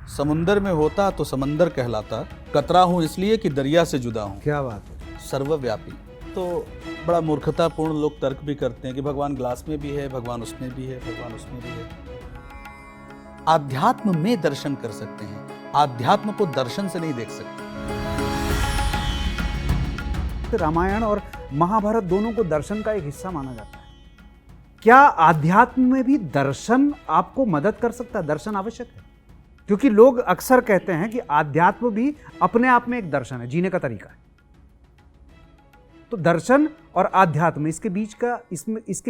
समुंदर में होता तो समंदर कहलाता, कतरा हूँ इसलिए कि दरिया से जुदा हूँ। क्या बात है। सर्वव्यापी। तो बड़ा मूर्खतापूर्ण लोग तर्क भी करते हैं कि भगवान ग्लास में भी है, भगवान उसमें भी है, भगवान उसमें भी है। आध्यात्म में दर्शन कर सकते हैं, आध्यात्म को दर्शन से नहीं देख सकते। रामायण और महाभारत दोनों को दर्शन का एक हिस्सा माना जाता है। क्या आध्यात्म में भी दर्शन आपको मदद कर सकता है? दर्शन आवश्यक है, क्योंकि लोग अक्सर कहते हैं कि आध्यात्म भी अपने आप में एक दर्शन है, जीने का तरीका है। तो दर्शन और आध्यात्म इसके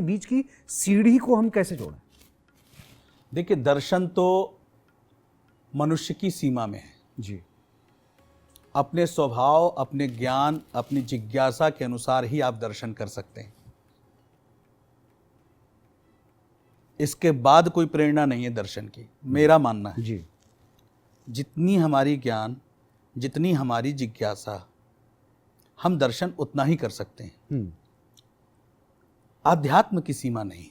बीच की सीढ़ी को हम कैसे जोड़ें? देखिए, दर्शन तो मनुष्य की सीमा में है जी। अपने स्वभाव, अपने ज्ञान, अपनी जिज्ञासा के अनुसार ही आप दर्शन कर सकते हैं। इसके बाद कोई प्रेरणा नहीं है दर्शन की, मेरा मानना है। जी। जितनी हमारी ज्ञान, जितनी हमारी जिज्ञासा, हम दर्शन उतना ही कर सकते हैं। आध्यात्म की सीमा नहीं।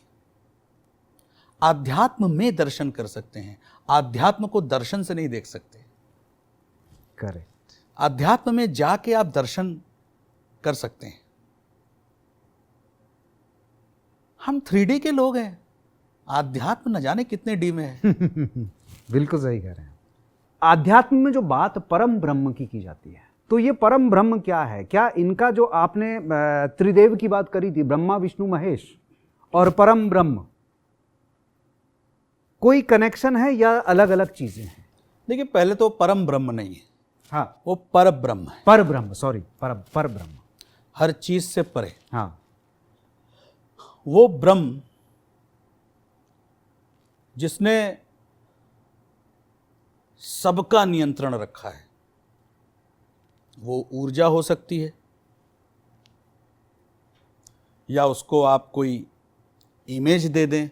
आध्यात्म में दर्शन कर सकते हैं, आध्यात्म को दर्शन से नहीं देख सकते। करेक्ट। आध्यात्म में जाके आप दर्शन कर सकते हैं। हम 3D के लोग हैं, आध्यात्म न जाने कितने डी में है। बिल्कुल सही कह रहे हैं। आध्यात्म में जो बात परम ब्रह्म की जाती है, तो ये परम ब्रह्म क्या है? क्या इनका जो आपने त्रिदेव की बात करी थी, ब्रह्मा विष्णु महेश और परम ब्रह्म, कोई कनेक्शन है या अलग अलग चीजें हैं? देखिए, पहले तो परम ब्रह्म नहीं है, हाँ, वो पर ब्रह्म है। पर ब्रह्म, सॉरी, पर ब्रह्म, हर चीज से परे। हाँ। वो ब्रह्म जिसने सबका नियंत्रण रखा है। वो ऊर्जा हो सकती है, या उसको आप कोई इमेज दे दें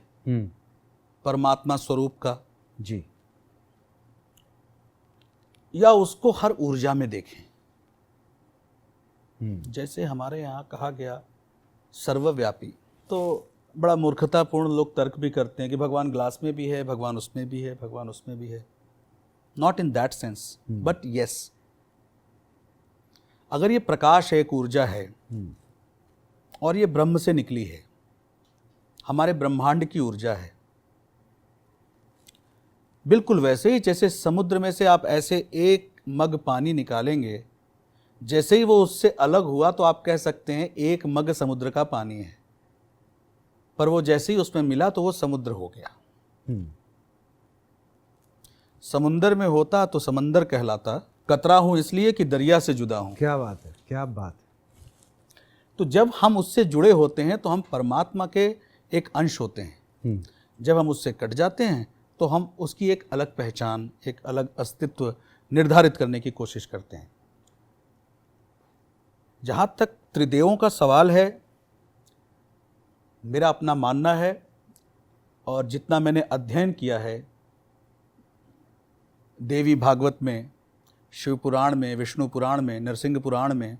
परमात्मा स्वरूप का, जी, या उसको हर ऊर्जा में देखें। जैसे हमारे यहाँ कहा गया सर्वव्यापी, तो बड़ा मूर्खतापूर्ण लोग तर्क भी करते हैं कि भगवान ग्लास में भी है, भगवान उसमें भी है, भगवान उसमें भी है। Not in that sense, but yes, अगर ये प्रकाश है, एक ऊर्जा है, और ये ब्रह्म से निकली है, हमारे ब्रह्मांड की ऊर्जा है, बिल्कुल वैसे ही जैसे समुद्र में से आप ऐसे एक मग पानी निकालेंगे, जैसे ही वो उससे अलग हुआ तो आप कह सकते हैं एक मग समुद्र का पानी है, पर वो जैसे ही उसमें मिला तो वो समुद्र हो गया। समुंदर में होता तो समंदर कहलाता, कतरा हूं इसलिए कि दरिया से जुदा हूं। क्या बात है, क्या बात है। तो जब हम उससे जुड़े होते हैं तो हम परमात्मा के एक अंश होते हैं। जब हम उससे कट जाते हैं तो हम उसकी एक अलग पहचान, एक अलग अस्तित्व निर्धारित करने की कोशिश करते हैं। जहां तक त्रिदेवों का सवाल है, मेरा अपना मानना है, और जितना मैंने अध्ययन किया है देवी भागवत में, शिव पुराण में, विष्णु पुराण में, नरसिंह पुराण में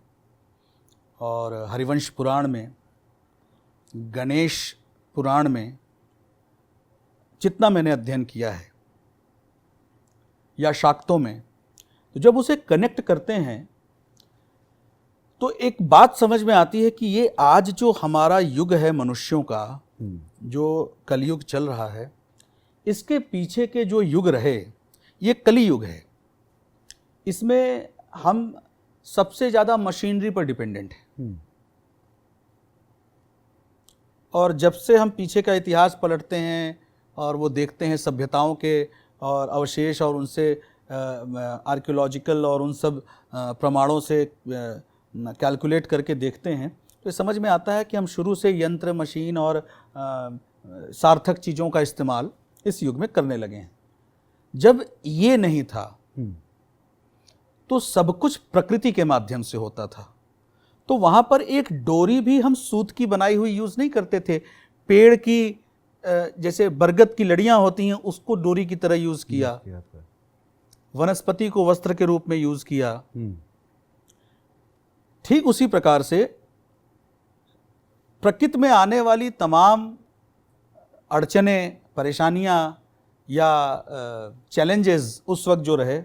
और हरिवंश पुराण में, गणेश पुराण में, जितना मैंने अध्ययन किया है, या शाक्तों में, तो जब उसे कनेक्ट करते हैं तो एक बात समझ में आती है कि ये आज जो हमारा युग है मनुष्यों का, जो कलयुग चल रहा है, इसके पीछे के जो युग रहे, ये कली युग है। इसमें हम सबसे ज़्यादा मशीनरी पर डिपेंडेंट हैं। और जब से हम पीछे का इतिहास पलटते हैं और वो देखते हैं सभ्यताओं के और अवशेष, और उनसे आर्कियोलॉजिकल और उन सब प्रमाणों से कैलकुलेट करके देखते हैं, तो ये समझ में आता है कि हम शुरू से यंत्र, मशीन और सार्थक चीज़ों का इस्तेमाल इस युग में करने लगे हैं। जब ये नहीं था तो सब कुछ प्रकृति के माध्यम से होता था। तो वहाँ पर एक डोरी भी हम सूत की बनाई हुई यूज़ नहीं करते थे। पेड़ की जैसे बरगद की लड़ियाँ होती हैं, उसको डोरी की तरह यूज़ किया। वनस्पति को वस्त्र के रूप में यूज़ किया। ठीक उसी प्रकार से प्रकृति में आने वाली तमाम अड़चनें, परेशानियाँ या चैलेंजेस उस वक्त जो रहे,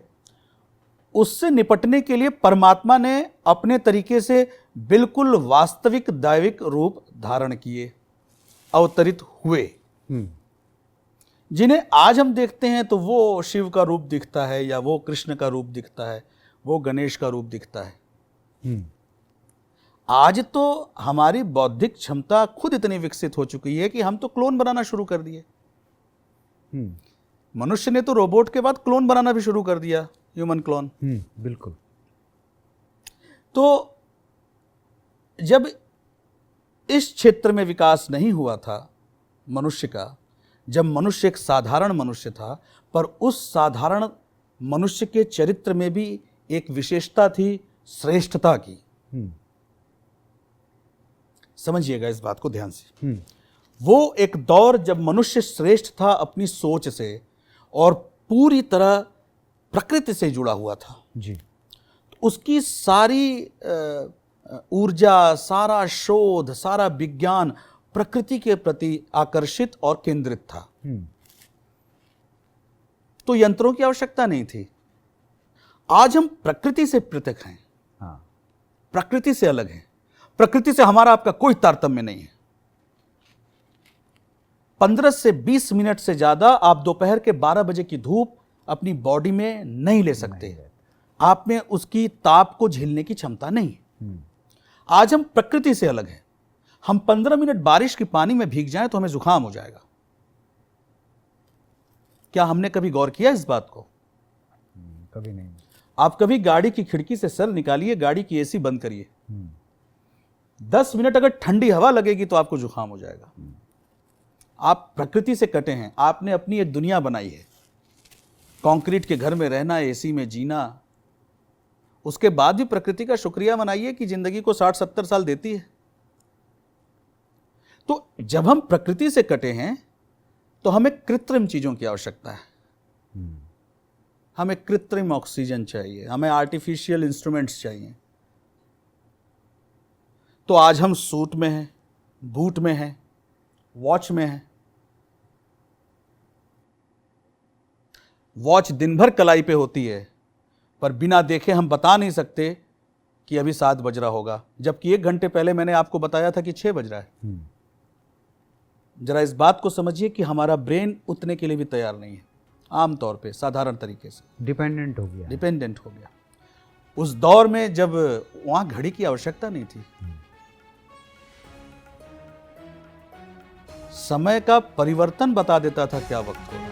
उससे निपटने के लिए परमात्मा ने अपने तरीके से बिल्कुल वास्तविक दैविक रूप धारण किए, अवतरित हुए, जिन्हें आज हम देखते हैं तो वो शिव का रूप दिखता है, या वो कृष्ण का रूप दिखता है, वो गणेश का रूप दिखता है। आज तो हमारी बौद्धिक क्षमता खुद इतनी विकसित हो चुकी है कि हम तो क्लोन बनाना शुरू कर दिए। मनुष्य ने तो रोबोट के बाद क्लोन बनाना भी शुरू कर दिया, ह्यूमन क्लोन। बिल्कुल। तो जब इस क्षेत्र में विकास नहीं हुआ था मनुष्य का, जब मनुष्य एक साधारण मनुष्य था, पर उस साधारण मनुष्य के चरित्र में भी एक विशेषता थी, श्रेष्ठता की। समझिएगा इस बात को ध्यान से। वो एक दौर जब मनुष्य श्रेष्ठ था अपनी सोच से और पूरी तरह प्रकृति से जुड़ा हुआ था जी। तो उसकी सारी ऊर्जा, सारा शोध, सारा विज्ञान प्रकृति के प्रति आकर्षित और केंद्रित था। तो यंत्रों की आवश्यकता नहीं थी। आज हम प्रकृति से पृथक हैं। हाँ। प्रकृति से अलग हैं। प्रकृति से हमारा आपका कोई तारतम्य नहीं है। 15 से 20 मिनट से ज्यादा आप दोपहर के 12 बजे की धूप अपनी बॉडी में नहीं ले सकते। आप में उसकी ताप को झेलने की क्षमता नहीं है। आज हम प्रकृति से अलग हैं। हम 15 मिनट बारिश के पानी में भीग जाएं तो हमें जुकाम हो जाएगा। क्या हमने कभी गौर किया इस बात को? कभी नहीं। आप कभी गाड़ी की खिड़की से सर निकालिए, गाड़ी की एसी बंद करिए, 10 मिनट अगर ठंडी हवा लगेगी तो आपको जुकाम हो जाएगा। आप प्रकृति से कटे हैं। आपने अपनी एक दुनिया बनाई है, कंक्रीट के घर में रहना, एसी में जीना। उसके बाद भी प्रकृति का शुक्रिया मनाइए कि जिंदगी को 60-70 साल देती है। तो जब हम प्रकृति से कटे हैं तो हमें कृत्रिम चीजों की आवश्यकता है। हमें कृत्रिम ऑक्सीजन चाहिए, हमें आर्टिफिशियल इंस्ट्रूमेंट्स चाहिए। तो आज हम सूट में हैं, बूट में हैं, वॉच में हैं। वॉच दिन भर कलाई पे होती है, पर बिना देखे हम बता नहीं सकते कि अभी 7 बज रहा होगा, जबकि 1 घंटे पहले मैंने आपको बताया था कि 6 बज रहा है। जरा इस बात को समझिए कि हमारा ब्रेन उतने के लिए भी तैयार नहीं है। आमतौर पे साधारण तरीके से डिपेंडेंट हो गया। उस दौर में जब वहां घड़ी की आवश्यकता नहीं थी, समय का परिवर्तन बता देता था क्या वक्त हो।